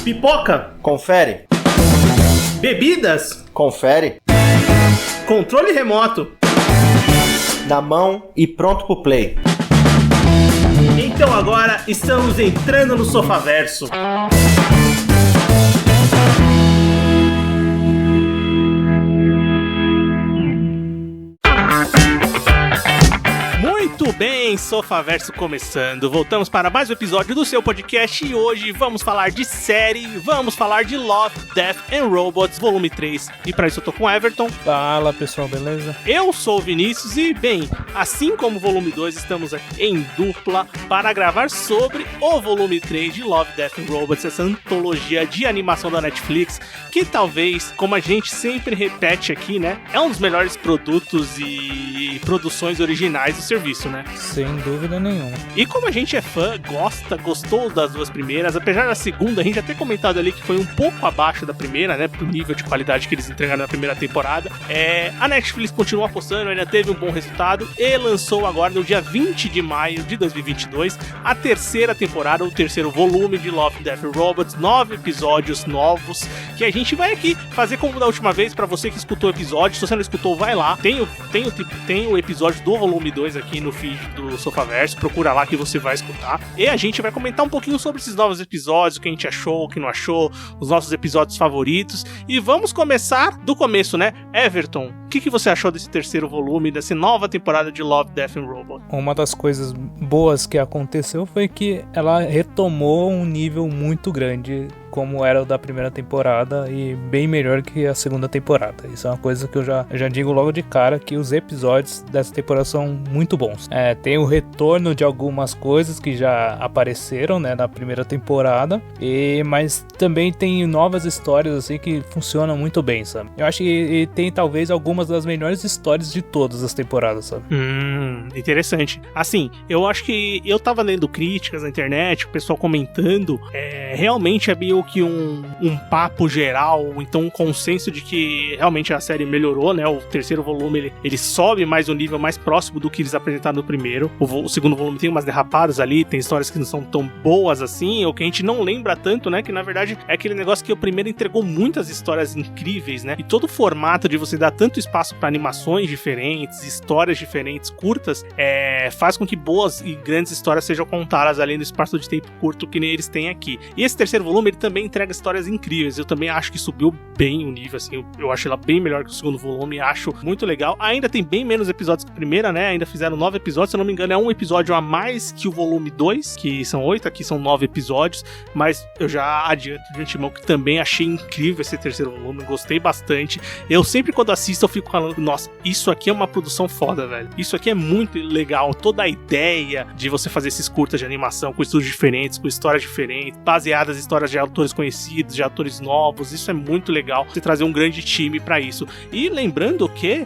Pipoca. Confere. Bebidas. Confere. Controle remoto. Na mão e pronto pro play. Então agora estamos entrando no Sofaverso. Muito bem, Sofaverso começando. Voltamos para mais um episódio do seu podcast e hoje vamos falar de série, vamos falar de Love, Death and Robots, volume 3. E para isso eu tô com o Everton. Fala pessoal, beleza? Eu sou o Vinícius e, bem, assim como o volume 2, estamos aqui em dupla para gravar sobre o volume 3 de Love, Death and Robots, essa antologia de animação da Netflix, que talvez, como a gente sempre repete aqui, né, é um dos melhores produtos e produções originais do serviço, né? Sem dúvida nenhuma. E como a gente é fã, gostou das duas primeiras, apesar da segunda, a gente já ter comentado ali que foi um pouco abaixo da primeira, né, pro nível de qualidade que eles entregaram na primeira temporada, a Netflix continua apostando, ainda teve um bom resultado e lançou agora no dia 20 de maio de 2022 a terceira temporada, o terceiro volume de Love, Death and Robots, 9 episódios novos, que a gente vai aqui fazer como da última vez, pra você que escutou o episódio. Se você não escutou, vai lá, tem o episódio do volume 2 aqui no feed do Sofaverso, procura lá que você vai escutar, e a gente vai comentar um pouquinho sobre esses novos episódios, o que a gente achou, o que não achou, os nossos episódios favoritos, e vamos começar do começo, né? Everton, o que você achou desse terceiro volume, dessa nova temporada de Love, Death and Robots? Uma das coisas boas que aconteceu foi que ela retomou um nível muito grande, como era o da primeira temporada, e bem melhor que a segunda temporada. Isso é uma coisa que eu já digo logo de cara, que os episódios dessa temporada são muito bons. Tem o retorno de algumas coisas que já apareceram, né, na primeira temporada, mas também tem novas histórias assim que funcionam muito bem, sabe? Eu acho que tem talvez algumas das melhores histórias de todas as temporadas, sabe? Interessante. Assim, eu acho que eu tava lendo críticas na internet, o pessoal comentando, realmente é meio que um papo geral, então um consenso de que realmente a série melhorou, né? O terceiro volume ele sobe mais um nível mais próximo do que eles apresentaram no primeiro. O segundo volume tem umas derrapadas ali, tem histórias que não são tão boas assim, ou que a gente não lembra tanto, né? Que na verdade é aquele negócio que o primeiro entregou muitas histórias incríveis, né? E todo o formato de você dar tanto espaço para animações diferentes, histórias diferentes, curtas, faz com que boas e grandes histórias sejam contadas ali no espaço de tempo curto que nem eles têm aqui. E esse terceiro volume ele também entrega histórias incríveis. Eu também acho que subiu bem o nível, assim, eu acho ela bem melhor que o segundo volume, acho muito legal. Ainda tem bem menos episódios que a primeira, né? Ainda fizeram 9 episódios, se eu não me engano é um episódio a mais que o volume 2, que são 8, aqui são 9 episódios, mas eu já adianto de antemão que também achei incrível esse terceiro volume, gostei bastante. Eu sempre quando assisto eu fico falando, nossa, isso aqui é uma produção foda, velho. Isso aqui é muito legal, toda a ideia de você fazer esses curtas de animação com estúdios diferentes, com histórias diferentes, baseadas em histórias de autores conhecidos, de atores novos, isso é muito legal, você trazer um grande time pra isso. E lembrando que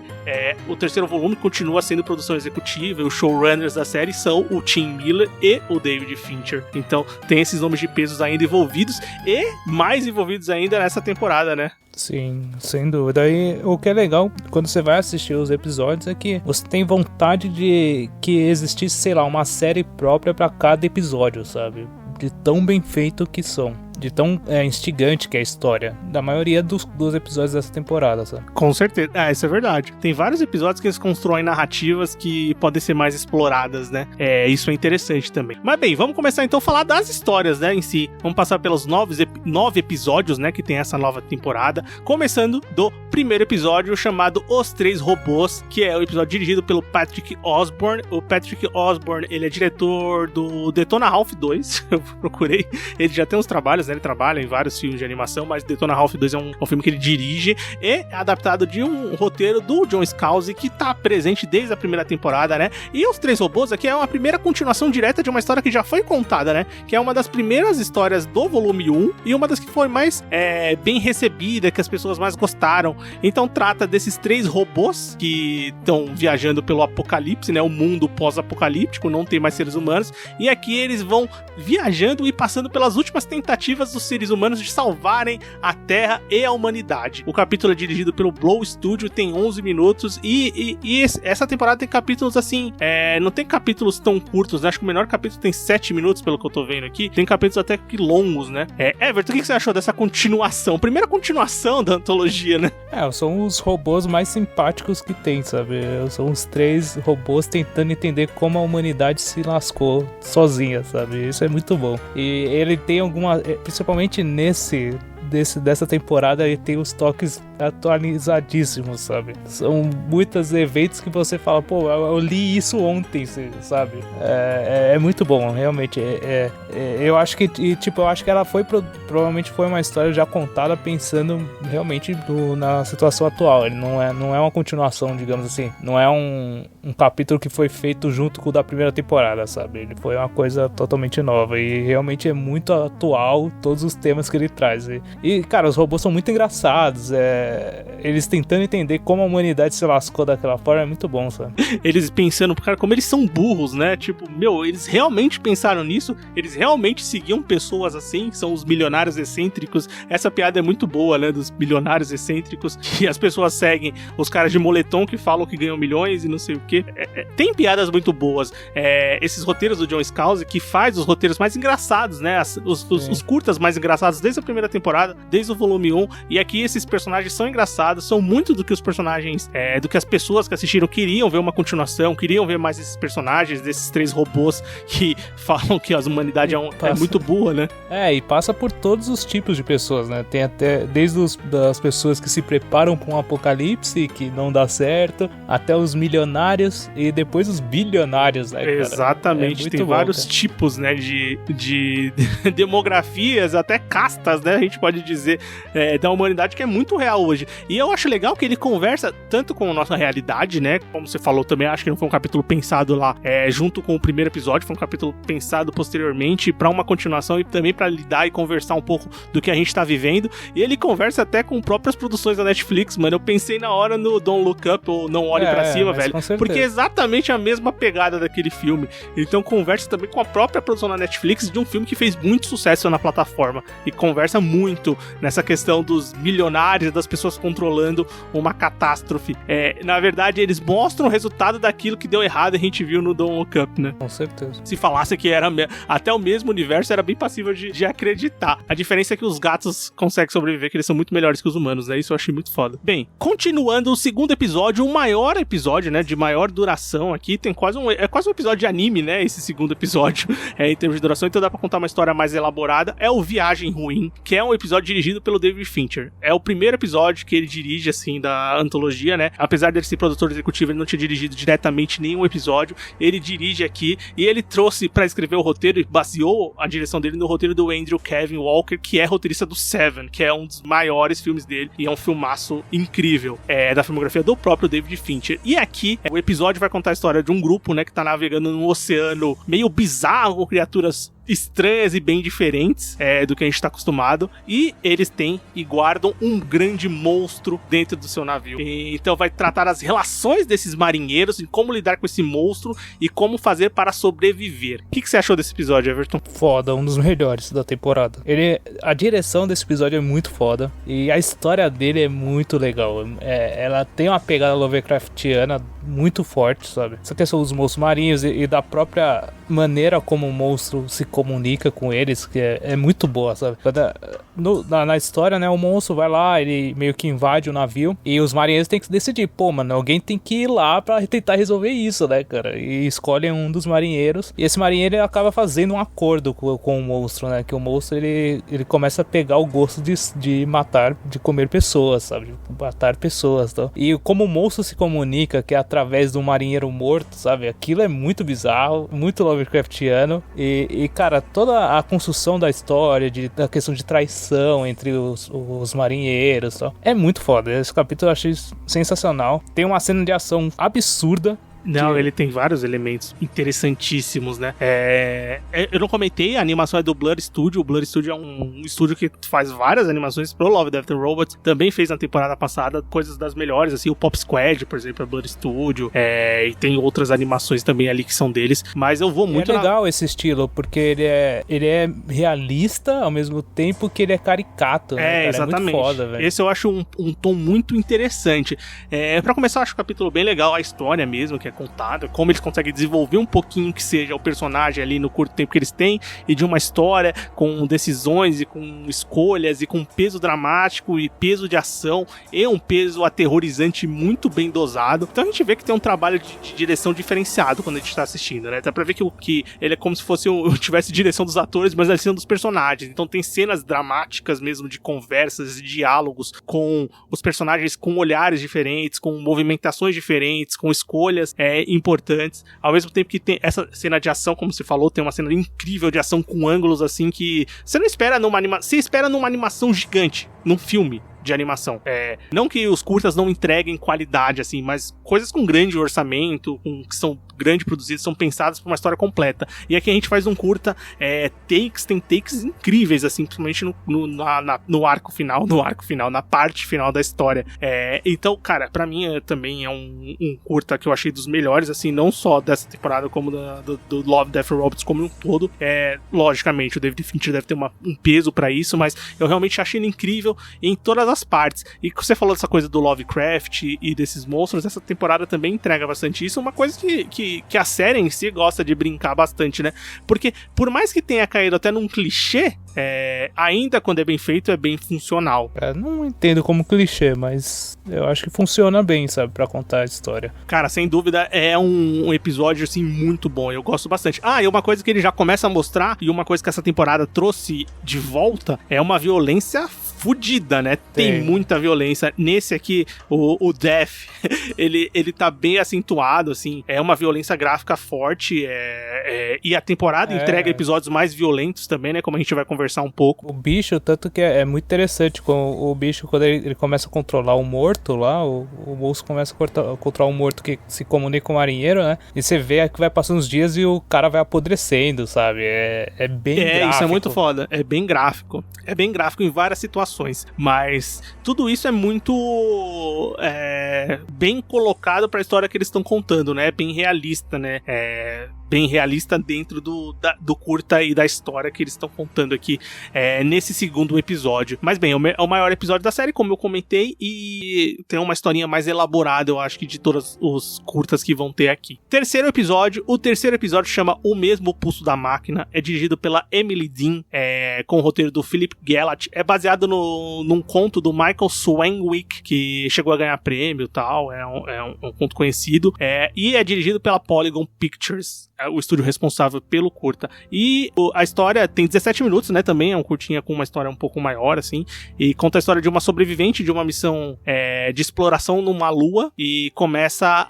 o terceiro volume continua sendo produção executiva, e os showrunners da série são o Tim Miller e o David Fincher, então tem esses nomes de pesos ainda envolvidos, e mais envolvidos ainda nessa temporada, né? Sim, sem dúvida. E o que é legal quando você vai assistir os episódios é que você tem vontade de que existisse, sei lá, uma série própria pra cada episódio, sabe? De tão bem feito que são, de tão instigante que é a história da maioria dos episódios dessa temporada, sabe? Com certeza, isso é verdade. Tem vários episódios que eles constroem narrativas que podem ser mais exploradas, né? Isso é interessante também. Mas bem, vamos começar então a falar das histórias, né, em si. Vamos passar pelos 9 episódios, né, que tem essa nova temporada, começando do primeiro episódio chamado Os Três Robôs, que é o episódio dirigido pelo Patrick Osborne. O Patrick Osborne, ele é diretor do Detona Ralph 2, eu procurei, ele já tem uns trabalhos, né? Ele trabalha em vários filmes de animação, mas Detona Ralph 2 é um filme que ele dirige, e é adaptado de um roteiro do John Scalzi, que tá presente desde a primeira temporada, né? E Os Três Robôs aqui é uma primeira continuação direta de uma história que já foi contada, né? Que é uma das primeiras histórias do volume 1 e uma das que foi mais bem recebida, que as pessoas mais gostaram. Então trata desses 3 robôs que estão viajando pelo apocalipse, né? O mundo pós-apocalíptico, não tem mais seres humanos, e aqui eles vão viajando e passando pelas últimas tentativas tentativas dos seres humanos de salvarem a Terra e a humanidade. O capítulo é dirigido pelo Blow Studio, tem 11 minutos e essa temporada tem capítulos assim, não tem capítulos tão curtos, né? Acho que o menor capítulo tem 7 minutos, pelo que eu tô vendo aqui. Tem capítulos até que longos, né? Everton, o que você achou dessa continuação? Primeira continuação da antologia, né? São os robôs mais simpáticos que tem, sabe? São os 3 robôs tentando entender como a humanidade se lascou sozinha, sabe? Isso é muito bom. E ele tem principalmente dessa temporada, ele tem os toques atualizadíssimos, sabe? São muitos eventos que você fala, pô, eu li isso ontem, sabe? É muito bom, realmente. Eu acho que, eu acho que ela provavelmente foi uma história já contada pensando realmente na situação atual. Ele não é uma continuação, digamos assim. Não é um capítulo que foi feito junto com o da primeira temporada, sabe? Ele foi uma coisa totalmente nova e realmente é muito atual todos os temas que ele traz. E, cara, os robôs são muito engraçados. Eles tentando entender como a humanidade se lascou daquela forma é muito bom, sabe? Eles pensando, cara, como eles são burros, né? Tipo, eles realmente pensaram nisso, eles realmente seguiam pessoas assim, são os milionários excêntricos. Essa piada é muito boa, né? Dos milionários excêntricos, que as pessoas seguem os caras de moletom que falam que ganham milhões e não sei o quê. Tem piadas muito boas. Esses roteiros do John Scalzi, que faz os roteiros mais engraçados, né? Os curtas mais engraçados desde a primeira temporada, desde o volume 1, e aqui esses personagens são engraçados, são muito do que os personagens, do que as pessoas que assistiram queriam ver uma continuação, queriam ver mais esses personagens, desses 3 robôs que falam que a humanidade é muito boa, né? E passa por todos os tipos de pessoas, né? Tem até desde das pessoas que se preparam para um apocalipse, que não dá certo, até os milionários e depois os bilionários, né, cara? Exatamente, tem vários tipos, né, de demografias, até castas, né, a gente pode dizer, da humanidade, que é muito real hoje. E eu acho legal que ele conversa tanto com a nossa realidade, né, como você falou também, acho que não foi um capítulo pensado lá junto com o primeiro episódio, foi um capítulo pensado posteriormente pra uma continuação e também pra lidar e conversar um pouco do que a gente tá vivendo. E ele conversa até com próprias produções da Netflix, mano. Eu pensei na hora no Don't Look Up ou Não Olhe Pra Cima, velho, porque é exatamente a mesma pegada daquele filme. Então conversa também com a própria produção da Netflix de um filme que fez muito sucesso na plataforma e conversa muito nessa questão dos milionários, das pessoas controlando uma catástrofe. Na verdade, eles mostram o resultado daquilo que deu errado e a gente viu no Don't Look Up, né? Com certeza. Se falasse que era até o mesmo universo, era bem passível de acreditar. A diferença é que os gatos conseguem sobreviver, que eles são muito melhores que os humanos, né? Isso eu achei muito foda. Bem, continuando o segundo episódio, o maior episódio, né? De maior duração aqui, tem quase um episódio de anime, né? Esse segundo episódio, em termos de duração, então dá pra contar uma história mais elaborada. É o Viagem Ruim, que é um episódio dirigido pelo David Fincher. É o primeiro episódio que ele dirige, assim, da antologia, né? Apesar dele ser produtor executivo, ele não tinha dirigido diretamente nenhum episódio. Ele dirige aqui e ele trouxe pra escrever o roteiro e baseou a direção dele no roteiro do Andrew Kevin Walker, que é roteirista do Seven, que é um dos maiores filmes dele e é um filmaço incrível, da filmografia do próprio David Fincher. E aqui, o episódio vai contar a história de um grupo, né, que tá navegando num oceano meio bizarro, com criaturas estranhas e bem diferentes do que a gente tá acostumado, e eles têm e guardam um grande monstro dentro do seu navio. Então vai tratar as relações desses marinheiros e como lidar com esse monstro e como fazer para sobreviver. O que você achou desse episódio, Everton? Foda, um dos melhores da temporada. A direção desse episódio é muito foda e a história dele é muito legal. Ela tem uma pegada Lovecraftiana muito forte, sabe? Essa questão dos monstros marinhos e da própria maneira como o monstro se comunica com eles, que é muito boa, sabe? Na história, né, o monstro vai lá, ele meio que invade o navio e os marinheiros têm que decidir, pô, mano, alguém tem que ir lá pra tentar resolver isso, né, cara? E escolhem um dos marinheiros e esse marinheiro ele acaba fazendo um acordo com o monstro, né? Que o monstro ele começa a pegar o gosto de matar, de comer pessoas, sabe? De matar pessoas, tá? E como o monstro se comunica, que é através de um marinheiro morto, sabe? Aquilo é muito bizarro, muito Lovecraftiano e cara, toda a construção da história, da questão de traição entre os marinheiros, tá? É muito foda. Esse capítulo eu achei sensacional. Tem uma cena de ação absurda. Não, ele tem vários elementos interessantíssimos, né? Eu não comentei, a animação é do Blur Studio. O Blur Studio é um estúdio que faz várias animações pro Love, Death and Robots. Também fez na temporada passada coisas das melhores, assim, o Pop Squad, por exemplo, é Blur Studio. E tem outras animações também ali que são deles. Mas eu vou muito... É legal esse estilo, porque ele é realista ao mesmo tempo que ele é caricato, né, cara? Exatamente. É muito foda, velho. Esse eu acho um tom muito interessante. Pra começar, eu acho o capítulo bem legal, a história mesmo que é contada, como eles conseguem desenvolver um pouquinho que seja o personagem ali no curto tempo que eles têm, e de uma história com decisões e com escolhas e com peso dramático e peso de ação e um peso aterrorizante muito bem dosado. Então a gente vê que tem um trabalho de direção diferenciado quando a gente tá assistindo, né? Dá pra ver que ele é como se fosse tivesse direção dos atores, mas a direção dos personagens. Então tem cenas dramáticas mesmo de conversas e diálogos com os personagens com olhares diferentes, com movimentações diferentes, com escolhas importantes, ao mesmo tempo que tem essa cena de ação, como você falou, tem uma cena incrível de ação com ângulos assim que você não espera você espera numa animação gigante, num filme de animação. Não que os curtas não entreguem qualidade, assim, mas coisas com grande orçamento, que são grande produzidas, são pensadas para uma história completa. E aqui a gente faz um curta, tem takes incríveis, assim, principalmente no arco final, na parte final da história. Então, cara, pra mim também é um curta que eu achei dos melhores, assim, não só dessa temporada, como do Love, Death and Robots como um todo. Logicamente, o David Fincher deve ter um peso pra isso, mas eu realmente achei ele incrível em todas as partes. E você falou dessa coisa do Lovecraft e desses monstros, essa temporada também entrega bastante isso, uma coisa que a série em si gosta de brincar bastante, né? Porque por mais que tenha caído até num clichê, ainda quando é bem feito, é bem funcional. Não entendo como clichê, mas eu acho que funciona bem, sabe, pra contar a história. Cara, sem dúvida, é um episódio, assim, muito bom. Eu gosto bastante. E uma coisa que ele já começa a mostrar, e uma coisa que essa temporada trouxe de volta, é uma violência fudida, né? Tem muita violência. Nesse aqui, o Death, ele tá bem acentuado, assim. É uma violência gráfica forte. E a temporada entrega episódios mais violentos também, né? Como a gente vai conversar um pouco. O bicho, tanto que é muito interessante, com o bicho, quando ele começa a controlar o morto lá, o moço começa a controlar um morto que se comunica com o marinheiro, né? E você vê que vai passando os dias e o cara vai apodrecendo, sabe? É bem gráfico. Isso é muito foda. É bem gráfico. É bem gráfico em várias situações. Mas tudo isso é muito bem colocado pra história que eles estão contando, né? Bem realista, né? Bem realista dentro do curta e da história que eles estão contando aqui nesse segundo episódio. Mas bem, é o maior episódio da série, como eu comentei, e tem uma historinha mais elaborada, eu acho que de todos os curtas que vão ter aqui. O terceiro episódio chama O Mesmo Pulso da Máquina, é dirigido pela Emily Dean, com o roteiro do Philip Gellat, é baseado num conto do Michael Swanwick, que chegou a ganhar prêmio e tal, é um conto conhecido, e é dirigido pela Polygon Pictures, o estúdio responsável pelo curta. E a história tem 17 minutos, né? Também é um curtinha com uma história um pouco maior, assim. E conta a história de uma sobrevivente de uma missão de exploração numa lua. E começa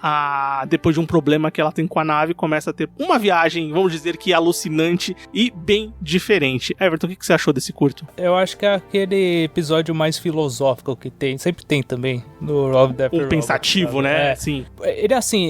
depois de um problema que ela tem com a nave, começa a ter uma viagem, vamos dizer que alucinante e bem diferente. Everton, o que você achou desse curto? Eu acho que é aquele episódio mais filosófico que tem. Sempre tem também, no Love, Death and Robots. Pensativo, né? Sim. Ele, assim,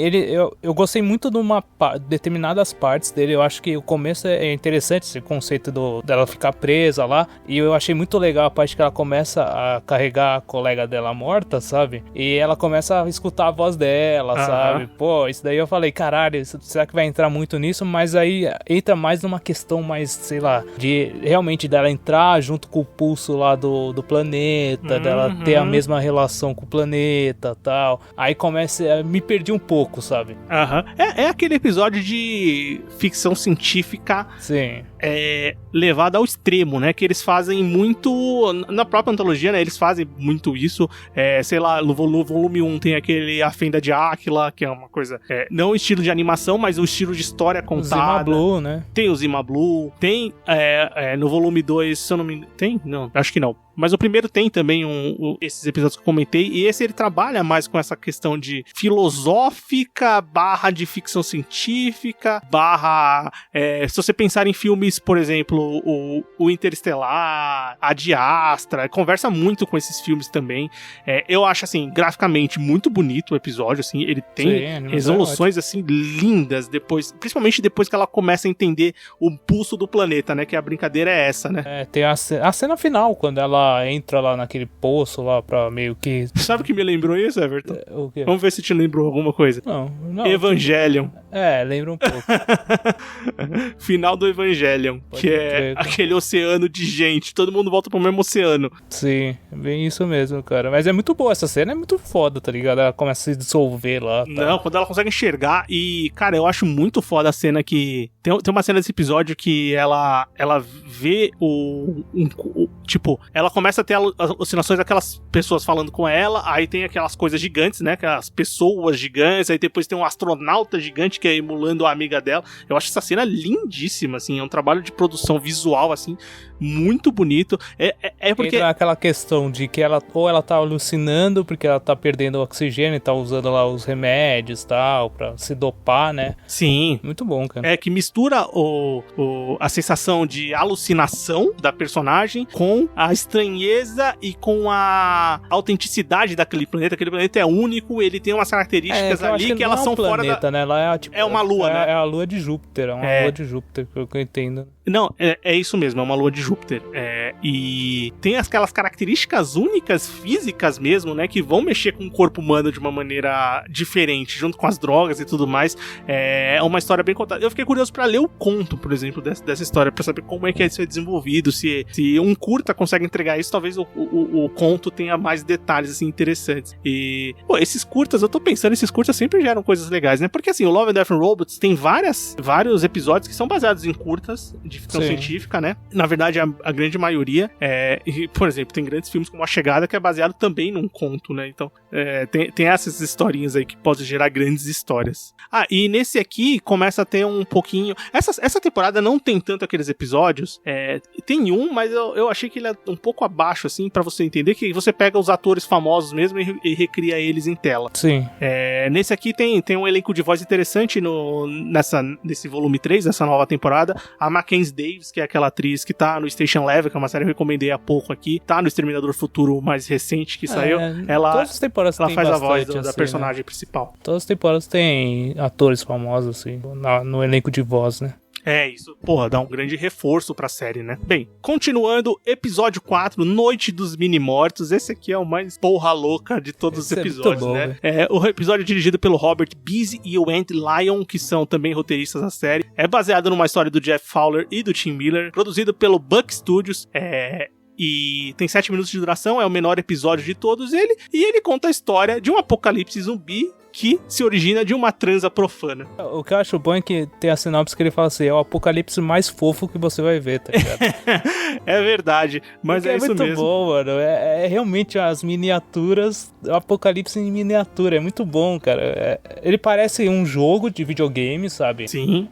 eu gostei muito de uma determinadas partes dele. Eu acho que o começo é interessante, esse conceito dela ficar presa lá, e eu achei muito legal a parte que ela começa a carregar a colega dela morta, sabe? E ela começa a escutar a voz dela, sabe? Pô, isso daí eu falei, caralho, será que vai entrar muito nisso? Mas aí entra mais numa questão mais, sei lá, de realmente dela entrar junto com o pulso lá do planeta, dela ter a mesma relação com o planeta e tal. Aí me perdi um pouco, sabe? É aquele episódio de ficção científica. Sim. Levada ao extremo, né? Que eles fazem muito na própria antologia, né? Eles fazem muito isso. Sei lá, no volume 1 tem aquele A Fenda de Áquila, que é uma coisa, não o estilo de animação, mas o estilo de história contada. O Zima Blue, né? Tem o Zima Blue. Tem no volume 2, se eu não me engano. Tem? Não, acho que não. Mas o primeiro tem também esses episódios que eu comentei, e esse ele trabalha mais com essa questão de filosófica / de ficção científica / se você pensar em filmes, por exemplo, exemplo, o Interestelar, a de Astra, conversa muito com esses filmes também. Eu acho, assim, graficamente muito bonito o episódio, assim, ele tem resoluções, assim, lindas, principalmente depois que ela começa a entender o pulso do planeta, né, que a brincadeira é essa, né? Tem a cena final, quando ela entra lá naquele poço lá pra meio que... Sabe o que me lembrou isso, Everton? O quê? Vamos ver se te lembrou alguma coisa. Não. Evangelion. Lembra um pouco. Final do Evangelion, Pode que é crer. aquele oceano de gente, todo mundo volta pro mesmo oceano. Sim, bem isso mesmo, cara. Mas é muito boa essa cena, é muito foda, tá ligado? Ela começa a se dissolver lá. Tá? Não, quando ela consegue enxergar e, cara, eu acho muito foda a cena que... Tem uma cena desse episódio que ela vê tipo, ela começa a ter alucinações daquelas pessoas falando com ela, aí tem aquelas coisas gigantes, né, aquelas pessoas gigantes, aí depois tem um astronauta gigante que é emulando a amiga dela. Eu acho essa cena lindíssima, assim, é um trabalho de produção visual, assim, muito bonito. Porque... Entra aquela questão de que ela tá alucinando porque ela tá perdendo o oxigênio e tá usando lá os remédios e tal, pra se dopar, né? Sim. Muito bom, cara. Que mistura a sensação de alucinação da personagem com a estranheza e com a autenticidade daquele planeta. Aquele planeta é único, ele tem umas características ali que elas são planeta, fora da... né? Ela é uma lua, né? É a lua de Júpiter, lua de Júpiter, pelo que eu entendo. Não, é isso mesmo, é uma lua de Júpiter. E tem aquelas características únicas, físicas mesmo, né? Que vão mexer com o corpo humano de uma maneira diferente, junto com as drogas e tudo mais. É uma história bem contada. Eu fiquei curioso pra ler o conto, por exemplo, dessa história, pra saber como é que isso é desenvolvido. Se um curta consegue entregar isso, talvez o conto tenha mais detalhes, assim, interessantes. E, esses curtas, eu tô pensando, esses curtas sempre geram coisas legais, né? Porque, assim, o Love and Death and Robots tem vários episódios que são baseados em curtas de ficção científica, né? Na verdade, a grande maioria, por exemplo, tem grandes filmes como A Chegada, que é baseado também num conto, né? Então, tem essas historinhas aí que podem gerar grandes histórias. E nesse aqui começa a ter um pouquinho... Essa temporada não tem tanto aqueles episódios, tem um, mas eu achei que ele é um pouco abaixo, assim, pra você entender que você pega os atores famosos mesmo e recria eles em tela. Sim. Nesse aqui tem um elenco de voz interessante nesse volume 3, nessa nova temporada. A Mackenzie Davis, que é aquela atriz que tá no Station Level, que é uma série que eu recomendei há pouco aqui, tá no Exterminador Futuro mais recente que saiu. Ela faz a voz da personagem principal. Todas as temporadas tem atores famosos, assim, no elenco de voz, né? Isso, dá um grande reforço pra série, né? Bem, continuando, episódio 4, Noite dos Mini-Mortos. Esse aqui é o mais porra louca de todos os episódios, bom, né? O episódio é dirigido pelo Robert Beese e o Andy Lyon, que são também roteiristas da série. É baseado numa história do Jeff Fowler e do Tim Miller, produzido pelo Buck Studios. E tem 7 minutos de duração, é o menor episódio de todos ele. E ele conta a história de um apocalipse zumbi que se origina de uma transa profana. O que eu acho bom é que tem a sinopse que ele fala assim, é o apocalipse mais fofo que você vai ver, tá ligado? É verdade, mas é isso mesmo. É muito bom, mano. É realmente as miniaturas, o apocalipse em miniatura, é muito bom, cara. Ele parece um jogo de videogame, sabe? Sim.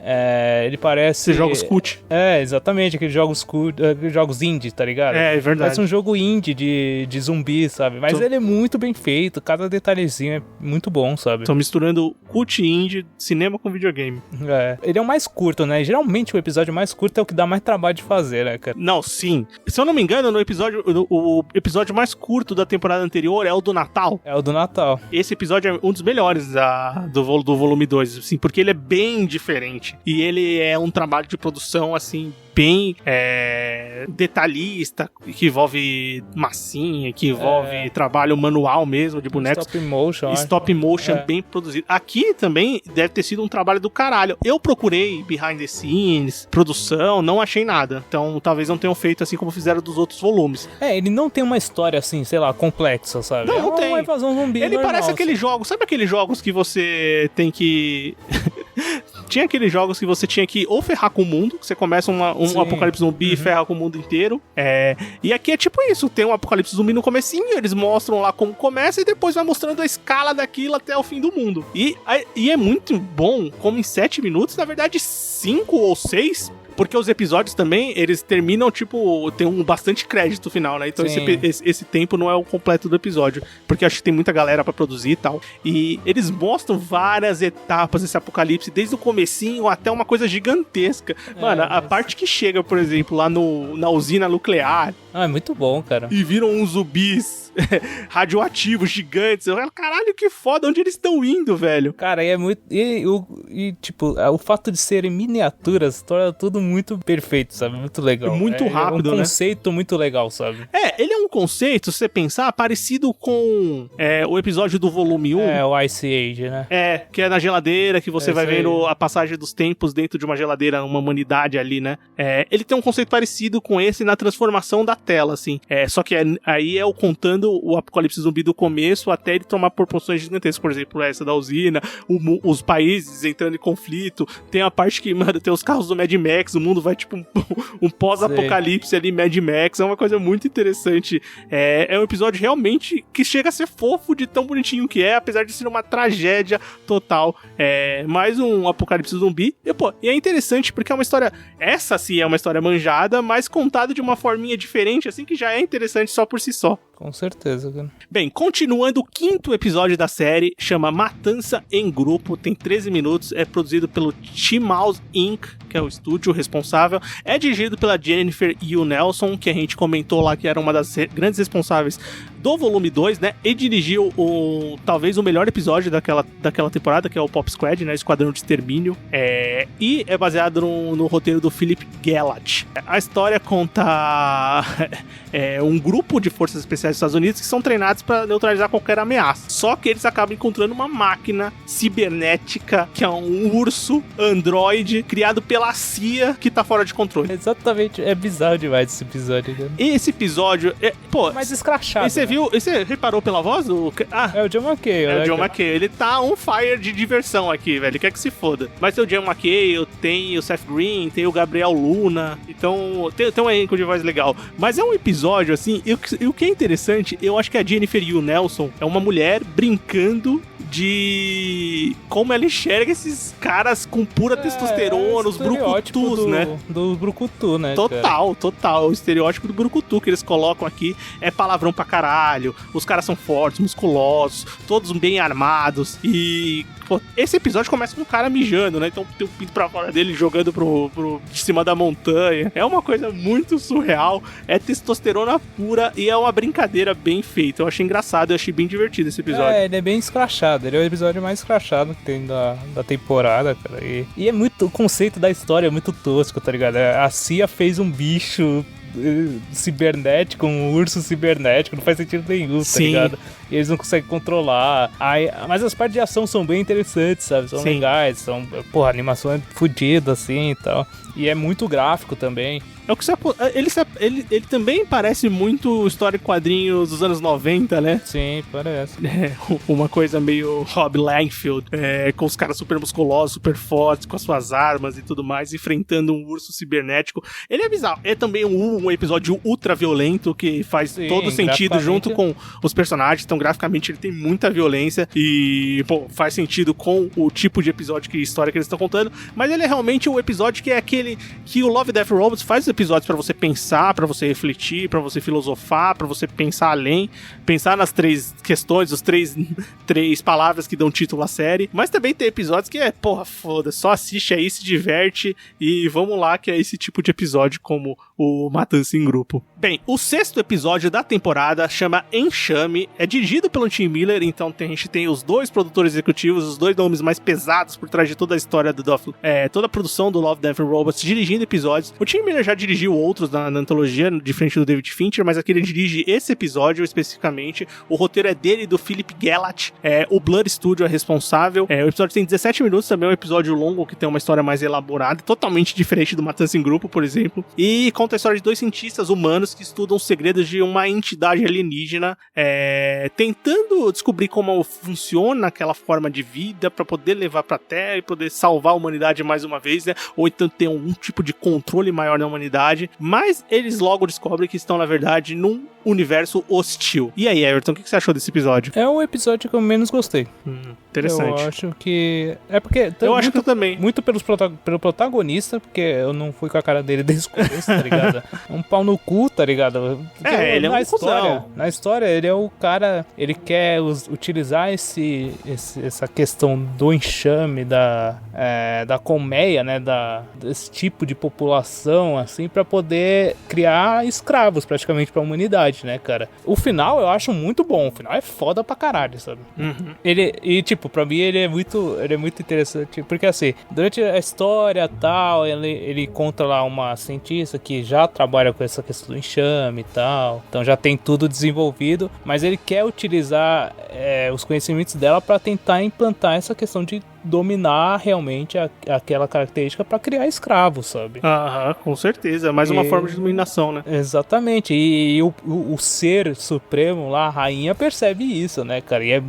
Ele parece... jogos cult. Exatamente, aqueles jogos indie, tá ligado? É verdade. Parece um jogo indie de zumbi, sabe? Mas ele é muito bem feito, cada detalhezinho é muito bom, sabe? Estão misturando cult indie, cinema com videogame. Ele é o mais curto, né? Geralmente o episódio mais curto é o que dá mais trabalho de fazer, né, cara? Não, sim. Se eu não me engano, o episódio mais curto da temporada anterior é o do Natal. É o do Natal. Esse episódio é um dos melhores do volume 2, assim, porque ele é bem diferente. E ele é um trabalho de produção, assim, bem detalhista, que envolve massinha, que envolve trabalho manual mesmo, de bonecos. Stop motion bem produzido. Aqui também deve ter sido um trabalho do caralho. Eu procurei behind the scenes, produção, não achei nada. Então talvez não tenham feito assim como fizeram dos outros volumes. Ele não tem uma história assim, sei lá, complexa, sabe? Não tem. Uma invasão zumbi ele normal, parece aqueles jogos, sabe aqueles jogos que você tem que... Tinha aqueles jogos que você tinha que ou ferrar com o mundo, que você começa um apocalipse zumbi e ferra com o mundo inteiro. E aqui é tipo isso, tem um apocalipse zumbi no comecinho, eles mostram lá como começa e depois vai mostrando a escala daquilo até o fim do mundo. E é muito bom, como em 7 minutos, na verdade 5 ou 6, porque os episódios também, eles terminam, tipo, tem bastante crédito final, né? Então esse tempo não é o completo do episódio, porque acho que tem muita galera pra produzir e tal. E eles mostram várias etapas desse apocalipse, desde o comecinho até uma coisa gigantesca. Mano, a parte que chega, por exemplo, lá na usina nuclear. É muito bom, cara. E viram uns zumbis radioativos gigantes. Eu falo, caralho, que foda, onde eles estão indo, velho? Cara, é muito... tipo, o fato de serem miniaturas torna tudo muito perfeito, sabe? Muito legal. Muito rápido, né? É um conceito muito legal, sabe? Ele é um conceito, se você pensar, parecido com o episódio do volume 1. É, o Ice Age, né? Que é na geladeira, que você vai vendo a passagem dos tempos dentro de uma geladeira, uma humanidade ali, né? Ele tem um conceito parecido com esse na transformação da tela, assim. Só que aí é o contando o apocalipse zumbi do começo até ele tomar proporções gigantescas. Por exemplo, essa da usina, os países entrando em conflito. Tem a parte que, mano, tem os carros do Mad Max, o mundo vai tipo um pós-apocalipse ali, Mad Max. É uma coisa muito interessante. É um episódio realmente que chega a ser fofo de tão bonitinho que é, apesar de ser uma tragédia total. Mais um apocalipse zumbi. E é interessante porque é uma história... Essa sim é uma história manjada, mas contada de uma forminha diferente, assim, que já é interessante só por si só. Com certeza, cara. Bem, continuando, o 5º episódio da série chama Matança em Grupo, tem 13 minutos, é produzido pelo T-Mouse Inc., que é o estúdio responsável, é dirigido pela Jennifer Yu Nelson, que a gente comentou lá que era uma das grandes responsáveis do volume 2, né, e dirigiu talvez o melhor episódio daquela temporada, que é o Pop Squad, né, Esquadrão de Extermínio, e é baseado no roteiro do Philip Gellat. A história conta um grupo de forças especiais dos Estados Unidos que são treinados para neutralizar qualquer ameaça. Só que eles acabam encontrando uma máquina cibernética, que é um urso androide criado pela CIA, que tá fora de controle. Exatamente, é bizarro demais esse episódio, cara. E esse episódio mais escrachado. E você viu, e você reparou pela voz do... É o John McKay, né? É o John McKay, ele tá on fire de diversão aqui, velho, ele quer que se foda. Mas tem o John McKay, tem o Seth Green, tem o Gabriel Luna, então tem um elenco de voz legal. Mas é um episódio, assim, e o que é interessante, eu acho que a Jennifer Yu Nelson é uma mulher brincando de como ela enxerga esses caras com pura testosterona, os brucutus, né? Do brucutu, né? Total. O estereótipo do brucutu que eles colocam aqui é palavrão pra caralho. Os caras são fortes, musculosos, todos bem armados. E esse episódio começa com um cara mijando, né? Então tem o pinto pra fora dele jogando de cima da montanha. É uma coisa muito surreal. É testosterona pura e é uma brincadeira bem feita. Eu achei engraçado, eu achei bem divertido esse episódio. Ele é bem escrachado. Ele é o episódio mais escrachado que tem da temporada, cara. E é muito... O conceito da história é muito tosco, tá ligado? A CIA fez um bicho cibernético, um urso cibernético, não faz sentido nenhum, tá ligado? E eles não conseguem controlar. Mas as partes de ação são bem interessantes, sabe? São legais, a animação é fodida, assim, e tal. E é muito gráfico também. É o que ele também parece muito história em quadrinhos dos anos 90, né? Sim, parece. Uma coisa meio Rob Liefeld, com os caras super musculosos, super fortes, com as suas armas e tudo mais, enfrentando um urso cibernético. Ele é bizarro. É também um episódio ultra violento, que faz todo sentido junto com os personagens. Então, graficamente, ele tem muita violência e, faz sentido com o tipo de episódio, história que eles estão contando. Mas ele é realmente um episódio que é aquele que o Love, Death Robots faz os episódios pra você pensar, pra você refletir, pra você filosofar, pra você pensar além, pensar nas 3 questões, os três palavras que dão título à série. Mas também tem episódios que foda-se, só assiste aí, se diverte e vamos lá, que é esse tipo de episódio como o Matança em Grupo. Bem, o 6º episódio da temporada chama Enxame, é dirigido pelo Tim Miller, então a gente tem os 2 produtores executivos, os 2 nomes mais pesados por trás de toda a história toda a produção do Love, Death Robots, dirigindo episódios. O Tim Miller já dirigiu outros na antologia, de frente do David Fincher, mas aqui ele dirige esse episódio especificamente. O roteiro é dele e do Philip Gellat. O Blood Studio é responsável. O episódio tem 17 minutos, também é um episódio longo que tem uma história mais elaborada, totalmente diferente do Matança em Grupo, por exemplo. E conta a história de 2 cientistas humanos que estudam os segredos de uma entidade alienígena, tentando descobrir como funciona aquela forma de vida para poder levar pra Terra e poder salvar a humanidade mais uma vez, né? Ou então ter algum tipo de controle maior da humanidade. Mas eles logo descobrem que estão, na verdade, num universo hostil. E aí, Everton, o que você achou desse episódio? É o episódio que eu menos gostei. Interessante. Eu acho que... É porque... Eu acho que eu também. Muito pelo protagonista, porque eu não fui com a cara dele desde o começo, tá ligado? É um pau no cu, tá ligado? Porque ele é um história, na história, ele é o cara... Ele quer utilizar essa questão do enxame, da colmeia, né? Desse tipo de população, assim, pra poder criar escravos, praticamente, pra humanidade, né, cara? O final eu acho muito bom. O final é foda pra caralho, sabe? Pra mim ele é muito interessante, porque assim, durante a história e tal, ele encontra lá uma cientista que já trabalha com essa questão do enxame e tal, então já tem tudo desenvolvido, mas ele quer utilizar os conhecimentos dela pra tentar implantar essa questão de dominar realmente aquela característica pra criar escravos, sabe? Com certeza, mais uma forma de dominação, né? Exatamente, e o ser supremo lá, a rainha, percebe isso, né, cara? E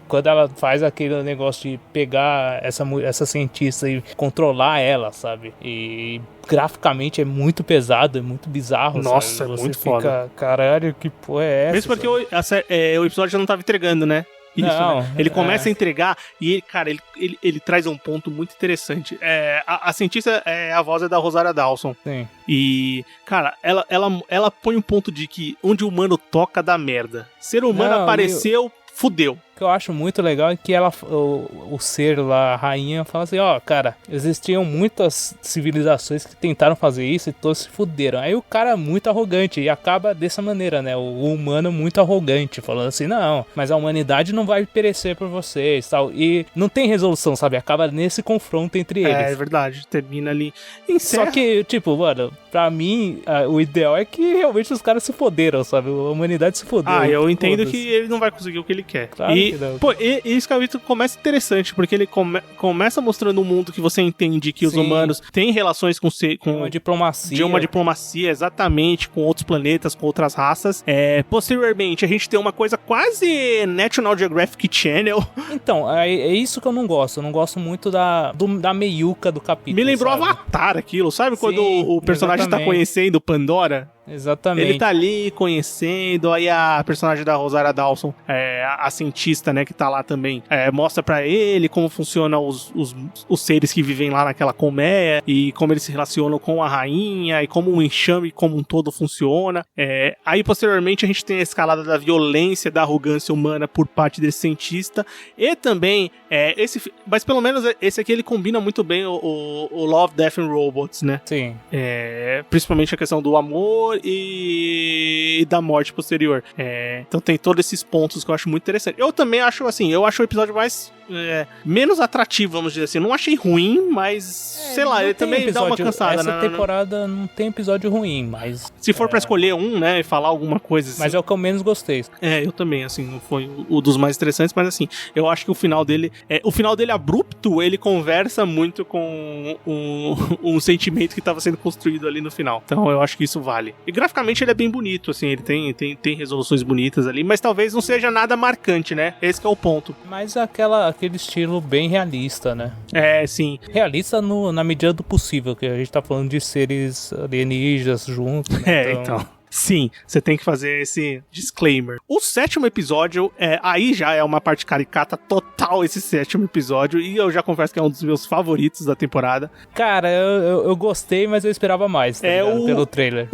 quando ela faz aquele negócio de pegar essa cientista e controlar ela, sabe? E graficamente é muito pesado, é muito bizarro. Nossa, sabe? É muito fica, foda. Caralho, que porra é essa? Mesmo porque o episódio já não tava entregando, né? Isso, não, né? Ele começa a entregar e, cara, ele traz um ponto muito interessante. A cientista, a voz é da Rosário Dawson. Sim. E, cara, ela põe um ponto de que onde o humano toca dá merda. Ser humano apareceu, fudeu. O que eu acho muito legal é que o ser lá, a rainha, fala assim, cara, existiam muitas civilizações que tentaram fazer isso e todos se fuderam. Aí o cara é muito arrogante e acaba dessa maneira, né? O humano muito arrogante, falando assim, não, mas a humanidade não vai perecer por vocês, tal. E não tem resolução, sabe? Acaba nesse confronto entre eles. É verdade, termina ali. Encerra. Só que, tipo, mano, pra mim, o ideal é que realmente os caras se foderam, sabe? A humanidade se fodeu. Eu entendo que ele não vai conseguir o que ele quer. Claro. E isso que eu começa interessante, porque ele começa mostrando um mundo que você entende que os humanos têm relações com uma diplomacia. De uma diplomacia, exatamente, com outros planetas, com outras raças. Posteriormente, a gente tem uma coisa quase National Geographic Channel. Então, é isso que eu não gosto. Eu não gosto muito da meiuca do capítulo. Me lembrou sabe? Avatar aquilo, sabe? Sim, quando o personagem está conhecendo Pandora. Exatamente. Ele tá ali conhecendo, aí a personagem da Rosário Dawson, a cientista, né, que tá lá também, mostra pra ele como funcionam os seres que vivem lá naquela colmeia e como eles se relacionam com a rainha e como o enxame como um todo funciona. Aí, posteriormente, a gente tem a escalada da violência, da arrogância humana por parte desse cientista e também, mas pelo menos esse aqui ele combina muito bem o Love, Death and Robots, né? Sim. Principalmente a questão do amor e da morte posterior. Então tem todos esses pontos que eu acho muito interessante. Eu também acho, assim, o episódio mais menos atrativo, vamos dizer assim. Não achei ruim, mas sei lá, ele também dá uma cansada. Essa temporada não tem episódio ruim, mas... Se for pra escolher um, né, e falar alguma coisa assim... Mas é o que eu menos gostei. Eu também, assim, não foi o dos mais interessantes, mas assim, eu acho que o final dele abrupto, ele conversa muito com um sentimento que estava sendo construído ali no final. Então eu acho que isso vale. E graficamente ele é bem bonito, assim, ele tem resoluções bonitas ali, mas talvez não seja nada marcante, né? Esse que é o ponto. Mas aquele estilo bem realista, né? Sim. Realista na medida do possível, que a gente tá falando de seres alienígenas juntos, né? Então... Sim, você tem que fazer esse disclaimer. O 7º episódio, aí já é uma parte caricata total, esse 7º episódio, e eu já confesso que é um dos meus favoritos da temporada. Cara, eu gostei, mas eu esperava mais, pelo trailer.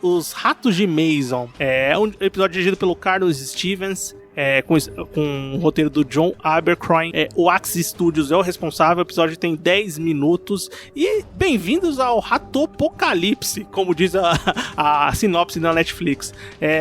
Os Ratos de Mason. É um episódio dirigido pelo Carlos Stevens, com o roteiro do John Abercrombie. O Axis Studios é o responsável. O episódio tem 10 minutos. E bem-vindos ao Ratopocalipse, como diz a sinopse da Netflix.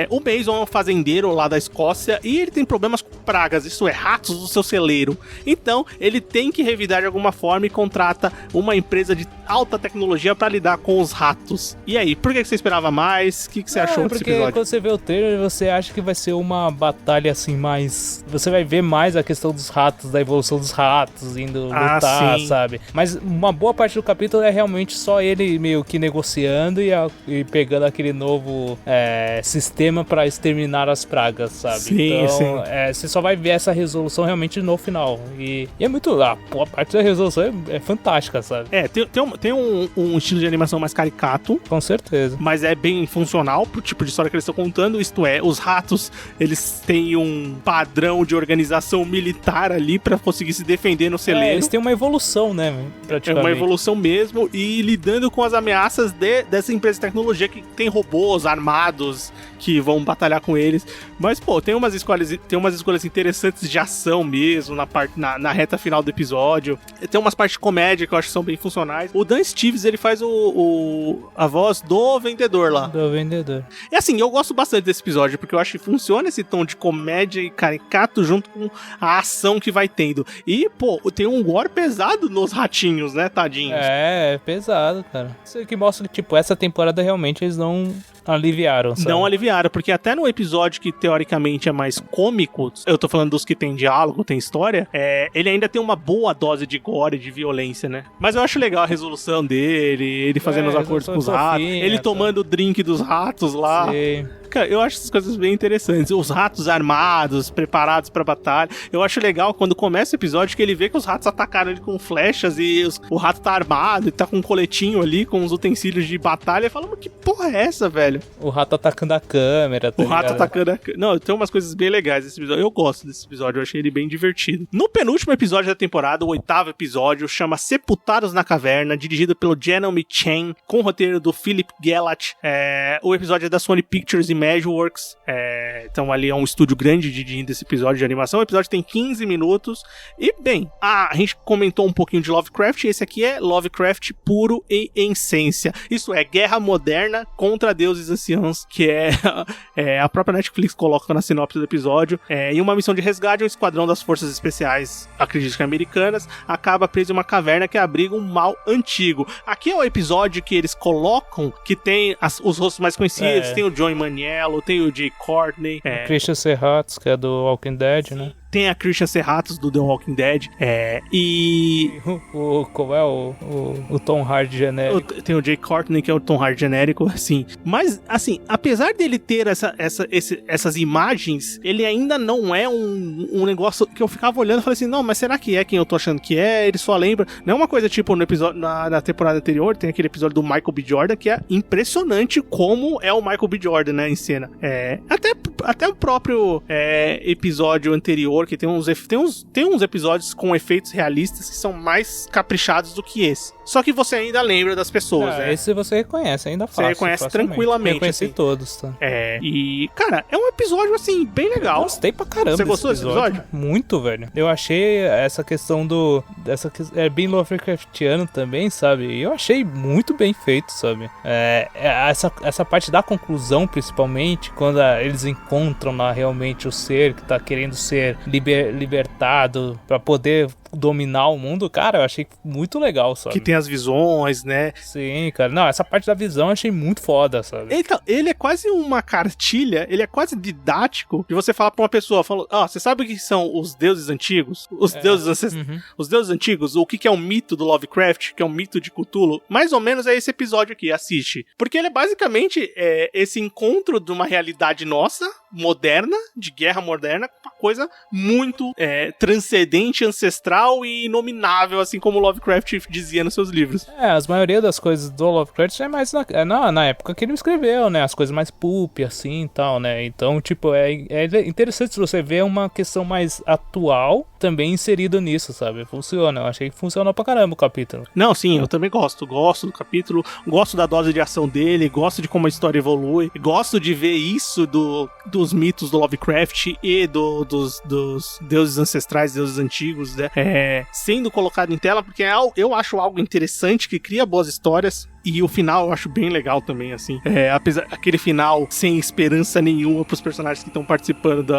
O Mason é um fazendeiro lá da Escócia e ele tem problemas com pragas, isso é, ratos do seu celeiro. Então, ele tem que revidar de alguma forma e contrata uma empresa de alta tecnologia para lidar com os ratos. E aí, por que você esperava mais? O que você achou desse episódio? Porque quando você vê o trailer, você acha que vai ser uma batalha assim, mais... Você vai ver mais a questão dos ratos, da evolução dos ratos, indo lutar, sim. sabe? Mas uma boa parte do capítulo é realmente só ele meio que negociando e pegando aquele novo sistema pra exterminar as pragas, sabe? Sim, então, sim. Você só vai ver essa resolução realmente no final. E é muito... A parte da resolução é fantástica, sabe? Tem um estilo de animação mais caricato, Com certeza. mas é bem funcional pro tipo de história que eles estão contando. Isto é, os ratos, eles têm um padrão de organização militar ali pra conseguir se defender no celeiro. Eles têm uma evolução, né? É Praticamente. uma evolução mesmo, e lidando com as ameaças dessa empresa de tecnologia que tem robôs armados que vão batalhar com eles. Mas, pô, tem umas escolhas interessantes de ação mesmo na reta final do episódio. Tem umas partes de comédia que eu acho que são bem funcionais. O Dan Stevens, ele faz a voz do vendedor lá. Do vendedor. E assim, eu gosto bastante desse episódio, porque eu acho que funciona esse tom de comédia e caricato junto com a ação que vai tendo. E, pô, tem um gore pesado nos ratinhos, né, tadinhos? É pesado, cara. Isso que mostra que, tipo, essa temporada realmente eles não aliviaram, sabe? Não aliviaram, porque até no episódio que teoricamente é mais cômico, eu tô falando dos que tem diálogo, tem história, ele ainda tem uma boa dose de gore, de violência, né? Mas eu acho legal a resolução dele, ele fazendo os acordos com os ratos, ele tomando o drink dos ratos lá. Sim. Cara, eu acho essas coisas bem interessantes. Os ratos armados, preparados pra batalha. Eu acho legal quando começa o episódio que ele vê que os ratos atacaram ele com flechas e o rato tá armado e tá com um coletinho ali, com os utensílios de batalha. E fala, mas que porra é essa, velho? O rato atacando a câmera, tá O rato ligado? atacando a câmera. Não, tem umas coisas bem legais nesse episódio. Eu gosto desse episódio, eu achei ele bem divertido. No penúltimo episódio da temporada, o 8º episódio, chama Sepultados na Caverna, dirigido pelo Jeremy Chen, com o roteiro do Philip Gellat. O episódio é da Sony Pictures Imageworks, então ali é um estúdio grande dirigindo esse episódio de animação. O episódio tem 15 minutos e, bem, a gente comentou um pouquinho de Lovecraft, esse aqui é Lovecraft puro e em essência. Isso é guerra moderna contra deuses anciãos, que a própria Netflix coloca na sinopse do episódio. Em uma missão de resgate, um esquadrão das forças especiais, acredito que americanas, acaba preso em uma caverna que abriga um mal antigo. Aqui é o episódio que eles colocam, que tem os rostos mais conhecidos, tem o John Maniello, tem o Jay Courtney, O Christian Serratos, que é do Walking Dead, né? tem a Christian Serratos do The Walking Dead, e Como é o Tom Hardy genérico? tem o Jay Courtney, que é o Tom Hardy genérico, assim. Mas, assim, apesar dele ter essas imagens, ele ainda não é um negócio que eu ficava olhando e falei assim, não, mas será que é quem eu tô achando que é? Ele só lembra. Não é uma coisa tipo no episódio, na temporada anterior, tem aquele episódio do Michael B. Jordan, que é impressionante como é o Michael B. Jordan, né, em cena. Até o próprio episódio anterior, que tem uns episódios com efeitos realistas que são mais caprichados do que esse. Só que você ainda lembra das pessoas, né? Esse você reconhece, ainda fácil. Você reconhece tranquilamente. Reconheci assim. todos, tá? E, cara, é um episódio, assim, bem legal. Gostei pra caramba. Você gostou desse episódio? Muito, velho. Eu achei essa questão é bem Lovecraftiano também, sabe? E eu achei muito bem feito, sabe? Essa parte da conclusão, principalmente, quando eles encontram lá realmente o ser que tá querendo ser libertado pra poder dominar o mundo, cara, eu achei muito legal, sabe? Que tem as visões, né? Sim, cara. Não, essa parte da visão eu achei muito foda, sabe? Então, ele é quase uma cartilha, ele é quase didático de você falar pra uma pessoa, você sabe o que são os deuses antigos? Os deuses antigos, o que é um mito do Lovecraft, que é um mito de Cthulhu? Mais ou menos é esse episódio aqui, assiste. Porque ele é basicamente esse encontro de uma realidade nossa, moderna, de guerra moderna, com uma coisa muito transcendente, ancestral e inominável, assim como Lovecraft dizia nos seus livros. As maioria das coisas do Lovecraft é mais na época que ele escreveu, né? As coisas mais pulp, assim e tal, né? Então, tipo, é interessante se você ver uma questão mais atual também inserida nisso, sabe? Funciona. Eu achei que funcionou pra caramba o capítulo. Não, sim, eu também gosto do capítulo, gosto da dose de ação dele, gosto de como a história evolui, gosto de ver isso dos mitos do Lovecraft e dos deuses ancestrais, deuses antigos, né? Sendo colocado em tela, porque eu acho algo interessante, que cria boas histórias. E o final eu acho bem legal também, assim. Apesar aquele final sem esperança nenhuma pros personagens que estão participando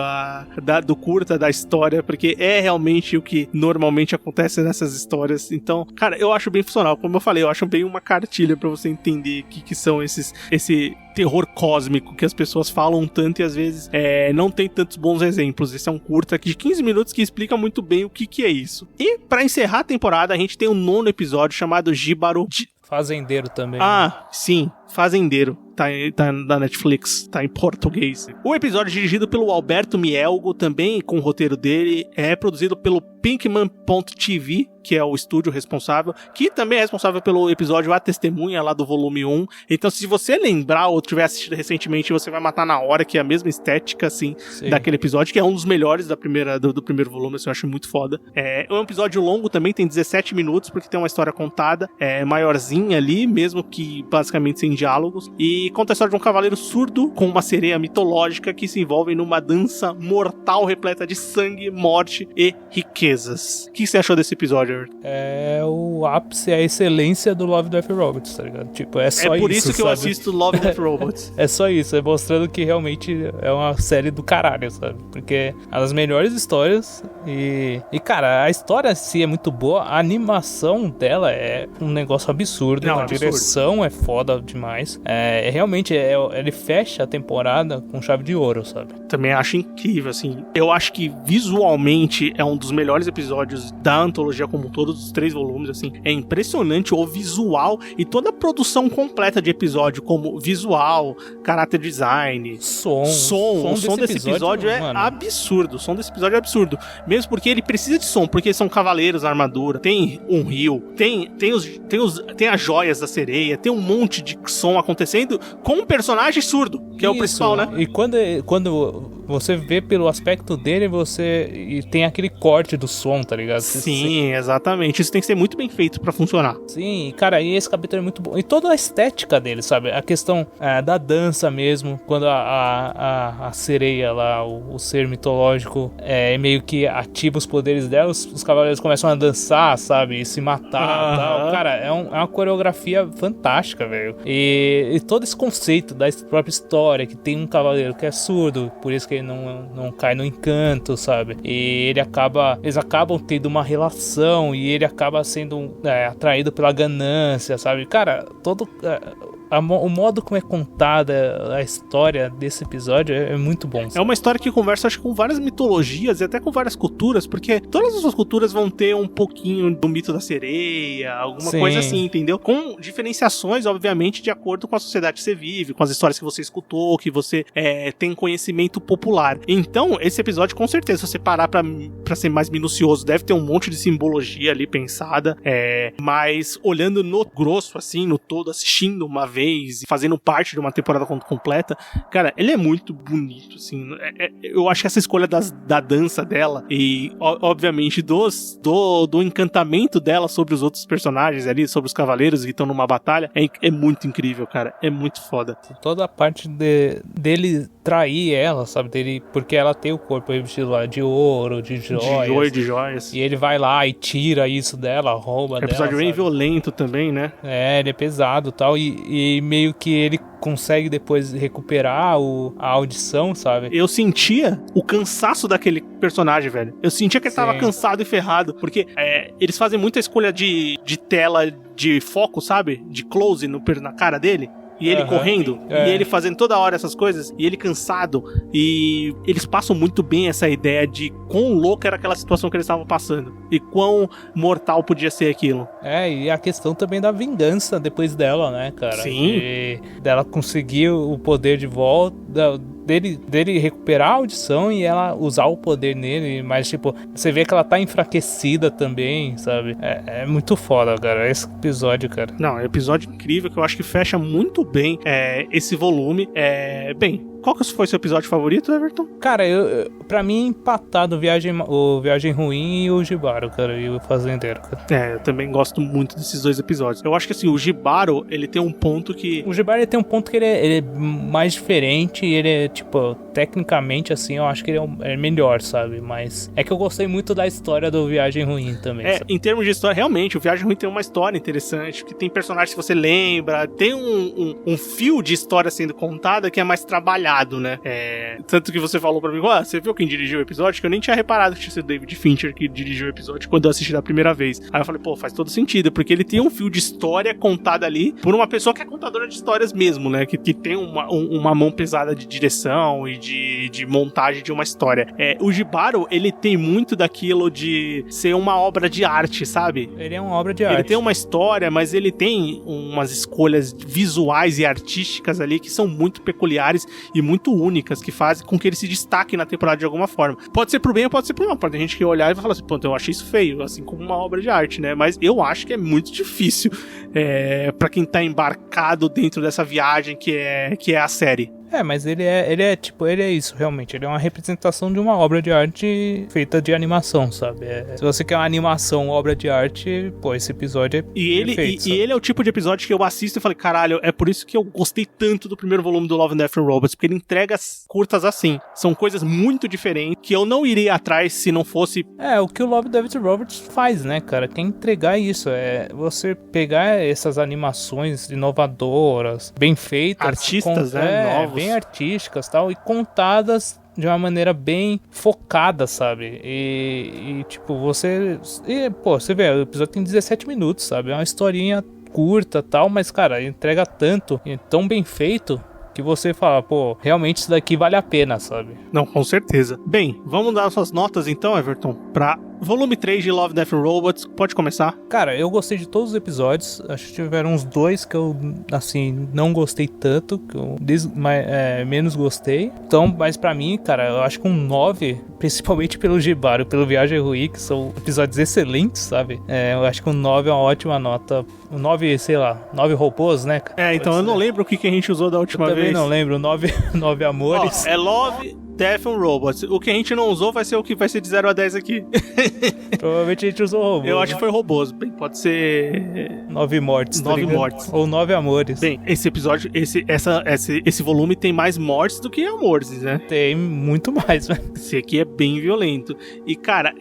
do curta, da história, porque é realmente o que normalmente acontece nessas histórias. Então, cara, eu acho bem funcional. Como eu falei, eu acho bem uma cartilha pra você entender o que são esse terror cósmico que as pessoas falam tanto e às vezes não tem tantos bons exemplos. Esse é um curta de 15 minutos que explica muito bem o que é isso. E pra encerrar a temporada, a gente tem um 9º episódio chamado Jibaro. Fazendeiro também. Ah, sim, Fazendeiro. Tá na Netflix, tá em português. O episódio é dirigido pelo Alberto Mielgo, também com o roteiro dele, é produzido pelo Pinkman.tv, que é o estúdio responsável, que também é responsável pelo episódio A Testemunha, lá do volume 1. Então, se você lembrar ou tiver assistido recentemente, você vai matar na hora, que é a mesma estética, assim, daquele episódio, que é um dos melhores do primeiro volume, assim, eu acho muito foda. É um episódio longo também, tem 17 minutos, porque tem uma história contada, maiorzinha ali, mesmo que basicamente sem diálogos, e conta a história de um cavaleiro surdo com uma sereia mitológica que se envolve numa dança mortal repleta de sangue, morte e riquezas. O que você achou desse episódio, Everton? É o ápice, a excelência do Love, Death Robots, tá ligado? Tipo, é só isso. É por isso que sabe? eu assisto Love, Death Robots. É só isso, é mostrando que realmente é uma série do caralho, sabe? Porque é uma das melhores histórias e cara, a história em si é muito boa, a animação dela é um negócio absurdo, a direção é foda demais. Realmente, ele fecha a temporada com chave de ouro, sabe? Também acho incrível, assim. Eu acho que visualmente é um dos melhores episódios da antologia como todos os 3 volumes, assim. É impressionante o visual e toda a produção completa de episódio, como visual, character design, som. O som desse episódio é absurdo. O som desse episódio é absurdo. Mesmo porque ele precisa de som, porque são cavaleiros na armadura, tem um rio, tem as joias da sereia, tem um monte de som acontecendo com um personagem surdo, que é o principal, né? E quando você vê pelo aspecto dele, e tem aquele corte do som, tá ligado? Sim, exatamente. Isso tem que ser muito bem feito pra funcionar. Sim, cara, e esse capítulo é muito bom. E toda a estética dele, sabe? A questão da dança mesmo, quando a sereia lá, o ser mitológico, meio que ativa os poderes dela, os cavaleiros começam a dançar, sabe? E se matar e tal. Cara, é uma coreografia fantástica, velho. E todo esse conceito da própria história, que tem um cavaleiro que é surdo, por isso que ele não cai no encanto, sabe? E eles acabam tendo uma relação e ele acaba sendo atraído pela ganância, sabe? Cara, o modo como é contada a história desse episódio é muito bom. Sabe? É uma história que conversa, acho, com várias mitologias e até com várias culturas, porque todas as suas culturas vão ter um pouquinho do mito da sereia, alguma coisa assim, entendeu? Com diferenciações, obviamente, de acordo com a sociedade que você vive, com as histórias que você escutou, que você tem conhecimento popular. Então, esse episódio, com certeza, se você parar pra ser mais minucioso, deve ter um monte de simbologia ali pensada, mas olhando no grosso, assim, no todo, assistindo uma vez, fazendo parte de uma temporada completa, cara, ele é muito bonito, assim. Eu acho que essa escolha da dança dela e, obviamente, do encantamento dela sobre os outros personagens ali, sobre os cavaleiros que estão numa batalha, é muito incrível, cara. É muito foda. Toda a parte dele trair ela, sabe? Porque ela tem o corpo revestido lá de ouro, de joias. De joias. E ele vai lá e tira isso dela, rouba dela. É um episódio bem violento também, né? Ele é pesado e tal. E meio que ele consegue depois recuperar a audição, sabe? Eu sentia o cansaço daquele personagem, velho. Eu sentia que ele tava cansado e ferrado, porque eles fazem muita escolha de tela de foco, sabe? De close na cara dele. E ele correndo, e ele fazendo toda hora essas coisas, e ele cansado. E eles passam muito bem essa ideia de quão louca era aquela situação que eles estavam passando. E quão mortal podia ser aquilo. E a questão também da vingança depois dela, né, cara? Sim. Dela conseguir o poder de volta, dele recuperar a audição e ela usar o poder nele. Mas, tipo, você vê que ela tá enfraquecida também, sabe? É muito foda, cara, esse episódio, cara. Não, é um episódio incrível que eu acho que fecha muito bem esse volume. Bem, qual que foi seu episódio favorito, Everton? Cara, pra mim, empatado o Viagem Ruim e o Jibaro, cara, e o Fazendeiro, cara. Eu também gosto muito desses 2 episódios. Eu acho que, assim, o Jibaro, ele tem um ponto que... O Jibaro, ele tem um ponto que ele é mais diferente e ele é, tipo... tecnicamente, assim, eu acho que ele é melhor, sabe? Mas é que eu gostei muito da história do Viagem Ruim também. É, sabe? em termos de história, realmente, o Viagem Ruim tem uma história interessante, que tem personagens que você lembra, tem um fio de história sendo contada que é mais trabalhado, né? Tanto que você falou pra mim, você viu quem dirigiu o episódio? Que eu nem tinha reparado que tinha sido o David Fincher que dirigiu o episódio quando eu assisti da primeira vez. Aí eu falei, pô, faz todo sentido, porque ele tem um fio de história contada ali por uma pessoa que é contadora de histórias mesmo, né? Que tem uma mão pesada de direção e de montagem de uma história. O Jibaro, ele tem muito daquilo de ser uma obra de arte, sabe? Ele é uma obra de arte. Ele tem uma história, mas ele tem umas escolhas visuais e artísticas ali que são muito peculiares e muito únicas, que fazem com que ele se destaque na temporada de alguma forma. Pode ser pro bem ou pode ser pro mal. Pode ter gente que olhar e vai falar assim, pô, eu achei isso feio, assim como uma obra de arte, né? Mas eu acho que é muito difícil pra quem tá embarcado dentro dessa viagem que é a série. Mas ele é isso, realmente. Ele é uma representação de uma obra de arte feita de animação, sabe? Se você quer uma animação, obra de arte, pô, esse episódio é perfeito. E ele é o tipo de episódio que eu assisto e falei, caralho, é por isso que eu gostei tanto do primeiro volume do Love, Death and Robots, porque ele entrega curtas assim. São coisas muito diferentes que eu não iria atrás se não fosse... o que o Love, Death and Robots faz, né, cara? Quer entregar isso. Você pegar essas animações inovadoras, bem feitas... Artistas, novos. Bem artísticas tal, e contadas de uma maneira bem focada, sabe? E tipo, você vê, o episódio tem 17 minutos, sabe? É uma historinha curta tal, mas, cara, entrega tanto e tão bem feito que você fala, pô, realmente isso daqui vale a pena, sabe? Não, com certeza. Bem, vamos dar suas notas então, Everton, pra volume 3 de Love, Death and Robots. Pode começar? Cara, eu gostei de todos os episódios. Acho que tiveram uns 2 que eu, assim, não gostei tanto, que eu menos gostei. Então, mas pra mim, cara, eu acho que um 9, principalmente pelo Jibaro, pelo Viagem Ruim, que são episódios excelentes, sabe? Eu acho que um 9 é uma ótima nota. Um 9, sei lá, 9 robôs, né? Então eu não lembro o que a gente usou da última vez. Eu também não lembro. 9 amores. É Love, Death and Robots. O que a gente não usou vai ser o que vai ser de 0 a 10 aqui. Provavelmente a gente usou robôs. Eu acho que foi robôs. Bem, pode ser... 9 mortes. 9 mortes. Ou 9 amores. Bem, esse episódio, esse volume tem mais mortes do que amores, né? Tem muito mais, né? Esse aqui é bem violento. E, cara,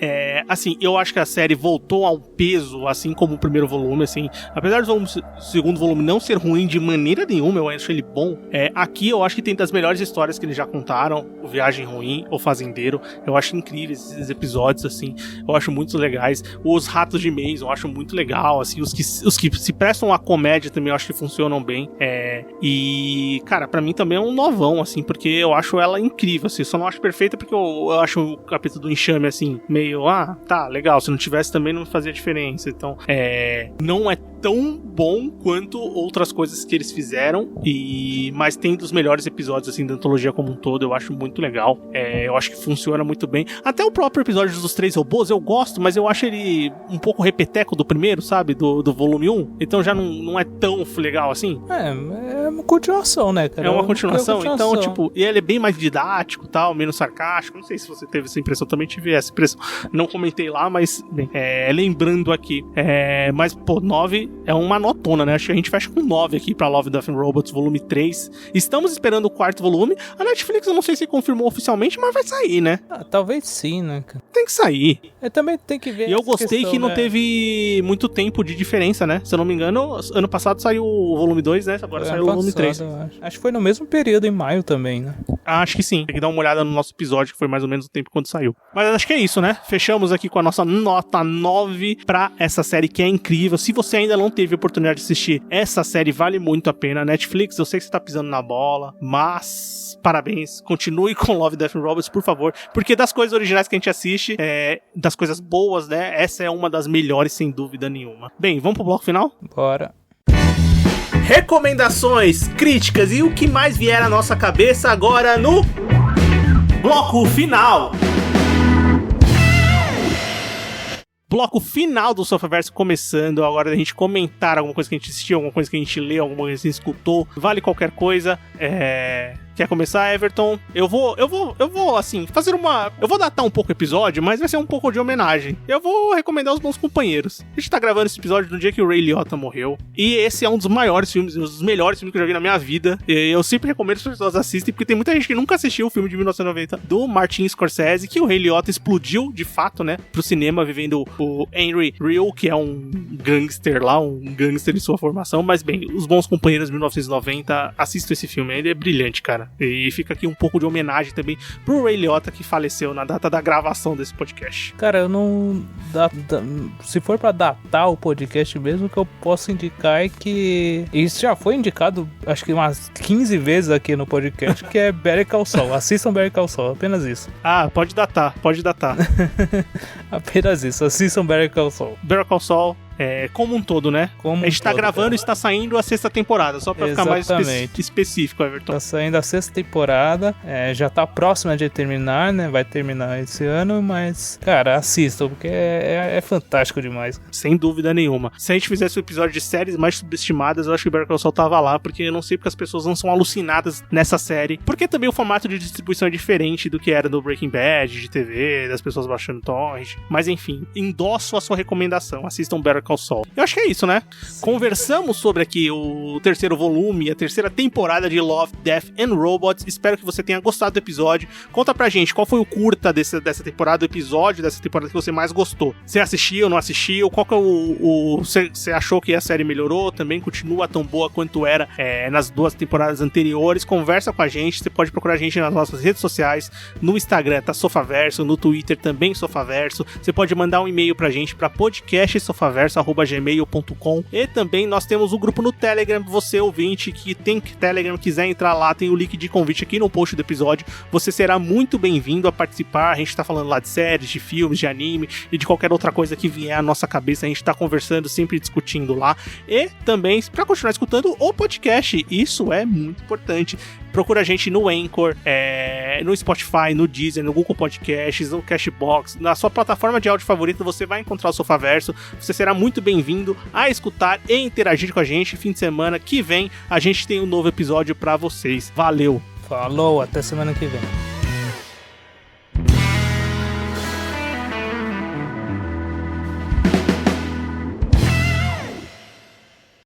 assim, eu acho que a série voltou ao peso, assim como o primeiro volume, assim. Apesar do segundo volume não ser ruim de maneira nenhuma, eu acho ele bom. Aqui eu acho que tem das melhores histórias que eles já contaram. O Viagem Ruim, O Fazendeiro. Eu acho incríveis esses episódios, assim. Eu acho muito legais. Os Ratos de Mason, eu acho muito legal, assim. Os que se prestam à comédia também, eu acho que funcionam bem. E, cara, pra mim também é um novão, assim, porque eu acho ela incrível, assim. Só não acho perfeita porque eu acho o capítulo do Enxame, assim, meio, tá, legal. Se não tivesse também não fazia diferença. Então, não é tão bom quanto outras coisas que eles fizeram, mas tem dos melhores episódios, assim, da antologia como um todo. Eu acho muito legal. Eu acho que funciona muito bem. Até o próprio episódio dos 3 robôs eu gosto, mas eu acho ele um pouco repeteco do primeiro, sabe? Do volume 1. Então já não é tão legal assim. É uma continuação, né, cara? É uma continuação. Então, tipo, e ele é bem mais didático, tal, menos sarcástico. Não sei se você teve essa impressão, também tive essa impressão. Não comentei lá, mas, bem, lembrando aqui. Mas, pô, 9 é uma notona, né? Acho que a gente fecha com 9 aqui pra Love, Death and Robots, volume 3. Estamos esperando o 4º volume. A Netflix, eu não sei se confirmou oficialmente, mas vai sair, né? Talvez sim, né, cara? Tem que sair. Também tem que ver. E eu gostei que não teve muito tempo de diferença, né? Se eu não me engano, ano passado saiu o volume 2, né? Agora saiu o volume 3. Acho que foi no mesmo período, em maio também, né? Acho que sim. Tem que dar uma olhada no nosso episódio, que foi mais ou menos o tempo quando saiu. Mas acho que é isso, né? Fechamos aqui com a nossa nota 9 pra essa série que é incrível. Se você ainda não teve a oportunidade de assistir, essa série vale muito a pena. Netflix, eu sei que você tá pisando na bola, mas parabéns. Continue com Love, Death and Robots, por favor. Porque das coisas originais que a gente assiste, das coisas boas, né? Essa é uma das melhores, sem dúvida nenhuma. Bem, vamos pro bloco final? Bora. Recomendações, críticas e o que mais vier à nossa cabeça agora no bloco final. Bloco final do Sofaverso começando. Agora a gente comentar alguma coisa que a gente assistiu, alguma coisa que a gente leu, alguma coisa que a gente escutou. Vale qualquer coisa. Quer começar, Everton? Eu vou, assim, fazer uma... Eu vou datar um pouco o episódio, mas vai ser um pouco de homenagem. Eu vou recomendar Os Bons Companheiros. A gente tá gravando esse episódio no dia que o Ray Liotta morreu. E esse é um dos maiores filmes, um dos melhores filmes que eu já vi na minha vida. E eu sempre recomendo que as pessoas assistem, porque tem muita gente que nunca assistiu o filme de 1990 do Martin Scorsese, que o Ray Liotta explodiu, de fato, né, pro cinema, vivendo o Henry Real, que é um gangster lá, um gangster em sua formação. Mas bem, Os Bons Companheiros de 1990, assista esse filme, ele é brilhante, cara. E fica aqui um pouco de homenagem também pro Ray Liotta, que faleceu na data da gravação desse podcast. Cara, eu não... Se for pra datar o podcast mesmo, o que eu posso indicar é que... Isso já foi indicado, acho que umas 15 vezes aqui no podcast, que é Better Call Saul. Assistam Better Call Saul, apenas isso. Ah, pode datar. Apenas isso, assistam Better Call Saul. Better Call Saul, como um todo, né? Como a gente tá gravando e está saindo a 6ª temporada, só pra Exatamente. ficar mais específico, Everton. Tá saindo a 6ª temporada, já tá próxima de terminar, né? Vai terminar esse ano, mas, cara, assistam, porque é fantástico demais. Sem dúvida nenhuma. Se a gente fizesse um episódio de séries mais subestimadas, eu acho que o Better Call Saul tava lá, porque eu não sei porque as pessoas não são alucinadas nessa série, porque também o formato de distribuição é diferente do que era no Breaking Bad, de TV, das pessoas baixando torrent, mas enfim, endosso a sua recomendação, assistam Better Call Saul. Eu acho que é isso, né? Sim. Conversamos sobre aqui o 3º volume, a 3ª temporada de Love, Death and Robots. Espero que você tenha gostado do episódio. Conta pra gente qual foi o curta dessa temporada, o episódio dessa temporada que você mais gostou. Você assistiu, não assistiu? Qual que é você achou que a série melhorou? Também continua tão boa quanto era nas 2 temporadas anteriores? Conversa com a gente. Você pode procurar a gente nas nossas redes sociais. No Instagram tá Sofaverso, no Twitter também Sofaverso. Você pode mandar um e-mail pra gente pra podcastsofaverso@gmail.com. E também nós temos o grupo no Telegram. Você, ouvinte, que tem Telegram, quiser entrar lá, tem o link de convite aqui no post do episódio. Você será muito bem-vindo a participar. A gente tá falando lá de séries, de filmes, de anime e de qualquer outra coisa que vier à nossa cabeça. A gente tá conversando, sempre discutindo lá. E também, pra continuar escutando o podcast, isso é muito importante. Procura a gente no Anchor, no Spotify, no Deezer, no Google Podcasts, no Cashbox, na sua plataforma de áudio favorita, você vai encontrar o Sofaverso. Você será muito bem-vindo a escutar e interagir com a gente. Fim de semana que vem, a gente tem um novo episódio pra vocês. Valeu! Falou, até semana que vem.